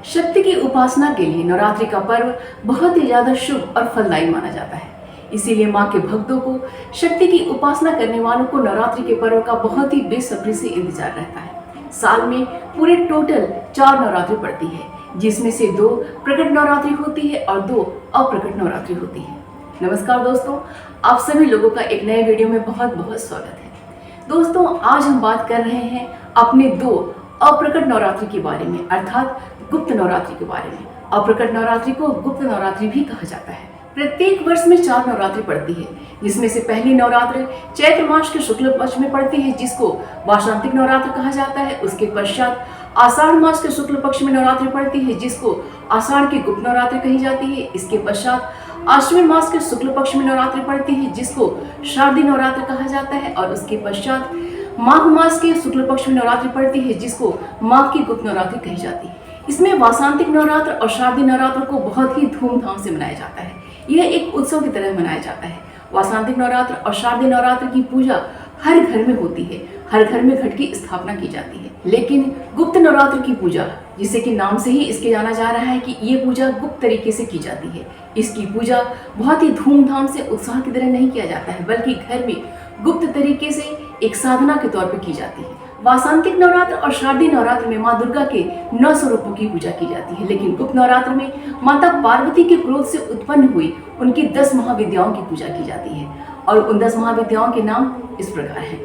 शक्ति की उपासना के लिए नवरात्रि का पर्व बहुत ही ज्यादा शुभ और फलदायी माना जाता है। इसीलिए माँ के भक्तों को, शक्ति की उपासना करने वालों को नवरात्रि के पर्व का बहुत ही बेसब्री से इंतजार रहता है। साल में पूरे टोटल 4 नवरात्रि पड़ती है, जिसमें से 2 प्रकट नवरात्रि होती है और 2 अप्रकट नवरात्रि होती है। नमस्कार दोस्तों, आप सभी लोगों का एक नए वीडियो में बहुत बहुत स्वागत है। दोस्तों, आज हम बात कर रहे हैं अपने 2 अप्रकट नवरात्रि के बारे में, अर्थात गुप्त नवरात्रि के बारे में। अप्रकट नवरात्रि को गुप्त नवरात्रि भी कहा जाता है। प्रत्येक वर्ष में 4 नवरात्रि पड़ती है, जिसमें से पहली नवरात्र चैत्र मास के शुक्ल पक्ष में पड़ती है, जिसको वासंतिक नवरात्र कहा जाता है। उसके पश्चात आषाढ़ मास के शुक्ल पक्ष में नवरात्रि पड़ती है, जिसको आषाढ़ की गुप्त नवरात्रि कही जाती है। इसके पश्चात अश्विन मास के शुक्ल पक्ष में नवरात्रि पड़ती है, जिसको शारदीय नवरात्र कहा जाता है। और उसके पश्चात माघ मास के शुक्ल पक्ष में नवरात्रि पड़ती है, जिसको माघ की गुप्त नवरात्रि कही जाती है। इसमें वासंतिक नवरात्र और शारदीय नवरात्र को बहुत ही धूमधाम से मनाया जाता है। यह एक उत्सव की तरह मनाया जाता है। वासंतिक नवरात्र और शारदीय नवरात्र की पूजा हर घर में होती है, हर घर में घट की स्थापना की जाती है। लेकिन गुप्त नवरात्र की पूजा, जिसे कि नाम से ही इसके जाना जा रहा है कि ये पूजा गुप्त तरीके से की जाती है। इसकी पूजा बहुत ही धूमधाम से उत्साह की तरह नहीं किया जाता है, बल्कि घर में गुप्त तरीके से एक साधना के तौर पर की जाती है। वासंतिक नवरात्र और शारदीय नवरात्र में माँ दुर्गा के 9 स्वरूपों की पूजा की जाती है, लेकिन गुप्त नवरात्र में माता पार्वती के क्रोध से उत्पन्न हुई उनकी 10 महाविद्याओं की पूजा की जाती है। और उन 10 महाविद्याओं के नाम इस प्रकार हैं: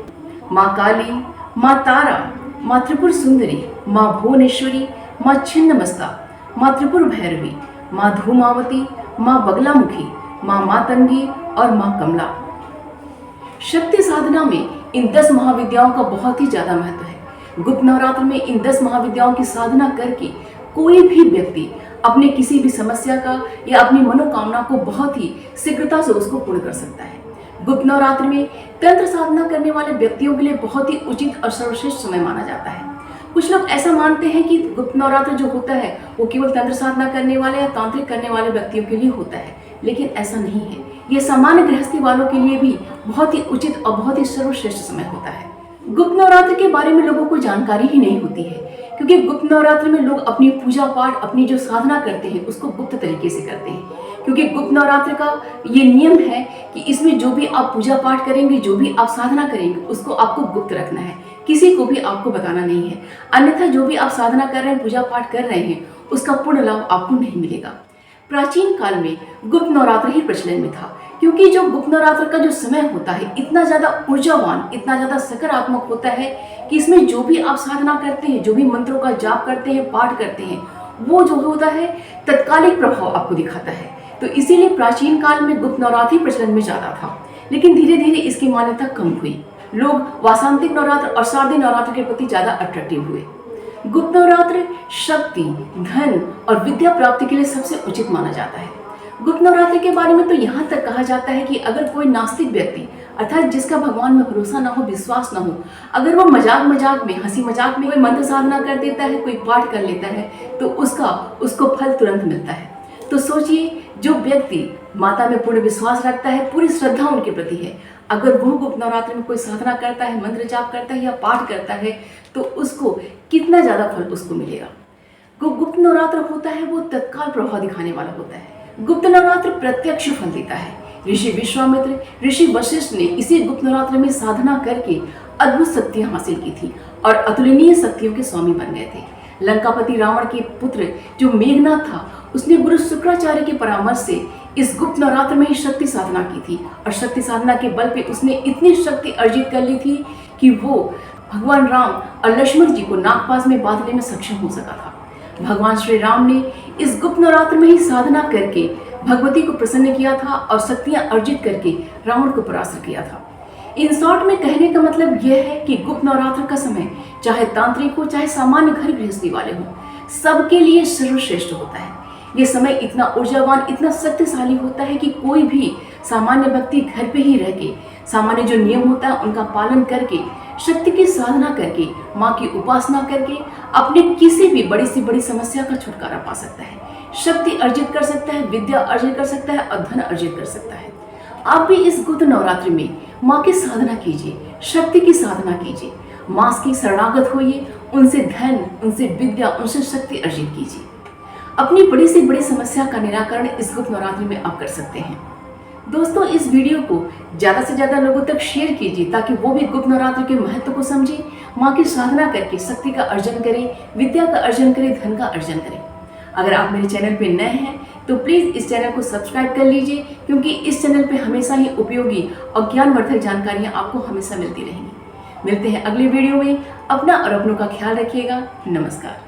माँ काली, माँ तारा, माँ त्रिपुर सुंदरी, माँ भुवनेश्वरी, माँ छिन्नमस्ता, माँ त्रिपुर भैरवी, माँ धूमावती, माँ बगलामुखी, माँ मातंगी और माँ कमला। शक्ति साधना में इन 10 महाविद्याओं का बहुत ही ज्यादा महत्व है। गुप्त नवरात्र में इन 10 महाविद्याओं की साधना करके कोई भी व्यक्ति अपने किसी भी समस्या का या अपनी मनोकामना को बहुत ही शीघ्रता से उसको पूर्ण कर सकता है। गुप्त नवरात्र में तंत्र साधना करने वाले व्यक्तियों के लिए बहुत ही उचित और सर्वश्रेष्ठ समय माना जाता है। कुछ लोग ऐसा मानते हैं कि गुप्त नवरात्र जो होता है वो केवल तंत्र साधना करने वाले या तांत्रिक करने वाले व्यक्तियों के लिए होता है, लेकिन ऐसा नहीं है। ये सामान्य गृहस्थी वालों के लिए भी बहुत ही उचित और बहुत ही सर्वश्रेष्ठ समय होता है। गुप्त नवरात्र के बारे में लोगों को जानकारी ही नहीं होती है, क्योंकि गुप्त नवरात्र में लोग अपनी पूजा पाठ, अपनी जो साधना करते हैं उसको गुप्त तरीके से करते हैं। क्योंकि गुप्त नवरात्र का ये नियम है कि इसमें जो भी आप पूजा पाठ करेंगे, जो भी आप साधना करेंगे, उसको आपको गुप्त रखना है, किसी को भी आपको बताना नहीं है। अन्यथा जो भी आप साधना कर रहे हैं, पूजा पाठ कर रहे हैं, उसका पूर्ण लाभ आपको नहीं मिलेगा। प्राचीन काल में गुप्त नवरात्र ही प्रचलन में था, क्योंकि जो गुप्त नवरात्र का जो समय होता है इतना ज्यादा ऊर्जावान, इतना ज्यादा सकारात्मक होता है कि इसमें जो भी आप साधना करते हैं, जो भी मंत्रों का जाप करते हैं, पाठ करते हैं, वो जो होता है तत्कालिक प्रभाव आपको दिखाता है। तो इसीलिए प्राचीन काल में गुप्त नवरात्रि प्रचलन में ज्यादा था, लेकिन धीरे धीरे इसकी मान्यता कम हुई। लोग वासंतिक नवरात्र और शारदीय नवरात्र के प्रति ज्यादा अट्रैक्टिव हुए। गुप्त नवरात्र शक्ति, धन और विद्या प्राप्ति के लिए सबसे उचित माना जाता है। गुप्त नवरात्रि के बारे में तो यहाँ तक कहा जाता है कि अगर कोई नास्तिक व्यक्ति, अर्थात जिसका भगवान में भरोसा ना हो, विश्वास ना हो, अगर वो मजाक मजाक में, हंसी मजाक में कोई मंत्र साधना कर देता है, कोई पाठ कर लेता है, तो उसको फल तुरंत मिलता है। तो सोचिए, जो व्यक्ति माता में पूर्ण विश्वास रखता है, पूरी श्रद्धा उनके प्रति है, अगर वो गुप्त नवरात्रि में कोई साधना करता है, मंत्र जाप करता है या पाठ करता है, तो उसको कितना ज्यादा फल उसको मिलेगा। गुप्त नवरात्र होता है वो तत्काल प्रभाव दिखाने वाला होता है। गुप्त नवरात्र प्रत्यक्ष फल देता है। ऋषि विश्वामित्र, ऋषि वशिष्ठ ने इसी गुप्त नवरात्र में साधना करके अद्भुत शक्तियां हासिल की थी और अतुलनीय शक्तियों के स्वामी बन गए थे। लंकापति रावण के पुत्र जो मेघनाथ था, उसने गुरु शुक्राचार्य के परामर्श से इस गुप्त नवरात्र में ही शक्ति साधना की थी और शक्ति साधना के बल पे उसने इतनी शक्ति अर्जित कर ली थी कि वो भगवान राम और लक्ष्मण जी को नागपाश में बांधने में सक्षम हो सका था। भगवान श्री राम ने इस गुप्त नवरात्र में ही साधना करके भगवती को प्रसन्न किया था और शक्तियां अर्जित करके रावण को परास्त किया था। इन शॉर्ट में कहने का मतलब यह है कि गुप्त नवरात्र का समय चाहे तांत्रिक हो, चाहे सामान्य घर गृहस्थी वाले हो, सबके लिए सर्वश्रेष्ठ होता है। ये समय इतना ऊर्जावान, इतना शक्तिशाली होता है कि कोई भी सामान्य व्यक्ति घर पे ही रह के, सामान्य जो नियम होता है उनका पालन करके, शक्ति की साधना करके, माँ की उपासना करके अपने किसी भी बड़ी से बड़ी समस्या का छुटकारा पा सकता है, शक्ति अर्जित कर सकता है, विद्या अर्जित कर सकता है और धन अर्जित कर सकता है। आप भी इस गुप्त नवरात्रि में माँ की साधना कीजिए, शक्ति की साधना कीजिए, माँ की शरणागत होइए, उनसे धन, उनसे विद्या, उनसे शक्ति अर्जित कीजिए। अपनी बड़ी से बड़ी समस्या का निराकरण इस गुप्त नवरात्रि में आप कर सकते हैं। दोस्तों, इस वीडियो को ज़्यादा से ज़्यादा लोगों तक शेयर कीजिए ताकि वो भी गुप्त नवरात्रि के महत्व को समझें, माँ की साधना करके शक्ति का अर्जन करें, विद्या का अर्जन करें, धन का अर्जन करें। अगर आप मेरे चैनल पर नए हैं तो प्लीज़ इस चैनल को सब्सक्राइब कर लीजिए, क्योंकि इस चैनल पे हमेशा ही उपयोगी और ज्ञानवर्धक जानकारियाँ आपको हमेशा मिलती रहेंगी। मिलते हैं अगले वीडियो में। अपना और अपनों का ख्याल रखिएगा। नमस्कार।